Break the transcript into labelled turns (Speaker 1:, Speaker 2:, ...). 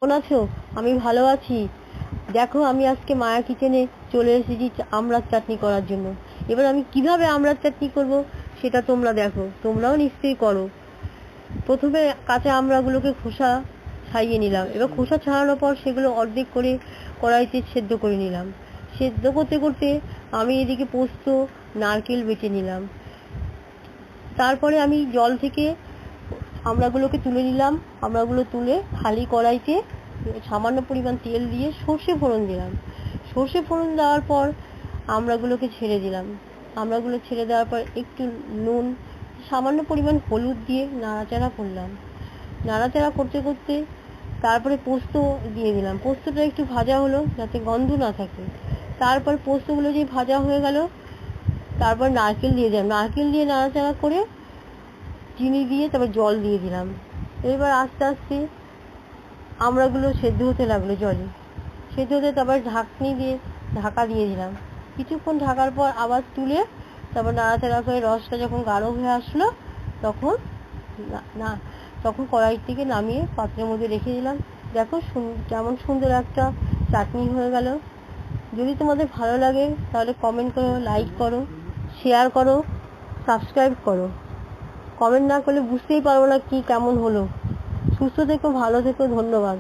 Speaker 1: কেমন আছো? আমি ভালো আছি। দেখো, আমি আজকে মায়া কিচেনে চলে এসেছি আমড়ার চাটনি করার জন্য। এবার আমি কিভাবে আমড়ার চাটনি করব সেটা তোমরা দেখো, তোমরাও নিশ্চয়ই করো। প্রথমে কাঁচা আমড়াগুলোকে খোসা ছাড়িয়ে নিলাম। এবার খোসা ছাড়ানোর পর সেগুলো অর্ধেক করে কড়াইতে সেদ্ধ করে নিলাম। সেদ্ধ করতে করতে আমি এদিকে পোস্ত, নারকেল বেটে নিলাম। তারপরে আমি জল থেকে আমড়াগুলোকে তুলে নিলাম। আমড়াগুলো তুলে খালি কড়াইতে সামান্য পরিমাণ তেল দিয়ে সর্ষে ফোড়ন দিলাম। সর্ষে ফোড়ন দেওয়ার পর আমড়াগুলোকে ছেড়ে দিলাম। আমড়াগুলো ছেড়ে দেওয়ার পর একটু নুন, সামান্য পরিমাণ হলুদ দিয়ে নাড়াচাড়া করলাম। নাড়াচাড়া করতে করতে তারপরে পোস্ত দিয়ে দিলাম। পোস্তটা একটু ভাজা হলো যাতে গন্ধ না থাকে। তারপর পোস্তগুলো যে ভাজা হয়ে গেল, তারপর নারকেল দিয়ে দিলাম। নারকেল দিয়ে নাড়াচাড়া করে চিনি দিয়ে তারপর জল দিয়ে দিলাম। এবার আস্তে আস্তে আমড়াগুলো সেদ্ধ হতে লাগলো জলে। সেদ্ধ হতে তারপর ঢাকনি দিয়ে ঢাকা দিয়ে দিলাম। কিছুক্ষণ ঢাকার পর আবার তুলে তারপর নাড়াচাড়া করে রসটা যখন গাঢ় হয়ে আসলো তখন না তখন কড়াই থেকে নামিয়ে পাত্রের মধ্যে রেখে দিলাম। দেখো কেমন সুন্দর একটা চাটনি হয়ে গেল। যদি তোমাদের ভালো লাগে তাহলে কমেন্ট করো, লাইক করো, শেয়ার করো, সাবস্ক্রাইব করো। কমেন্ট না করলে বুঝতেই পারবো না কি কেমন হলো। সুস্থ থেকো, ভালো থেকো, ধন্যবাদ।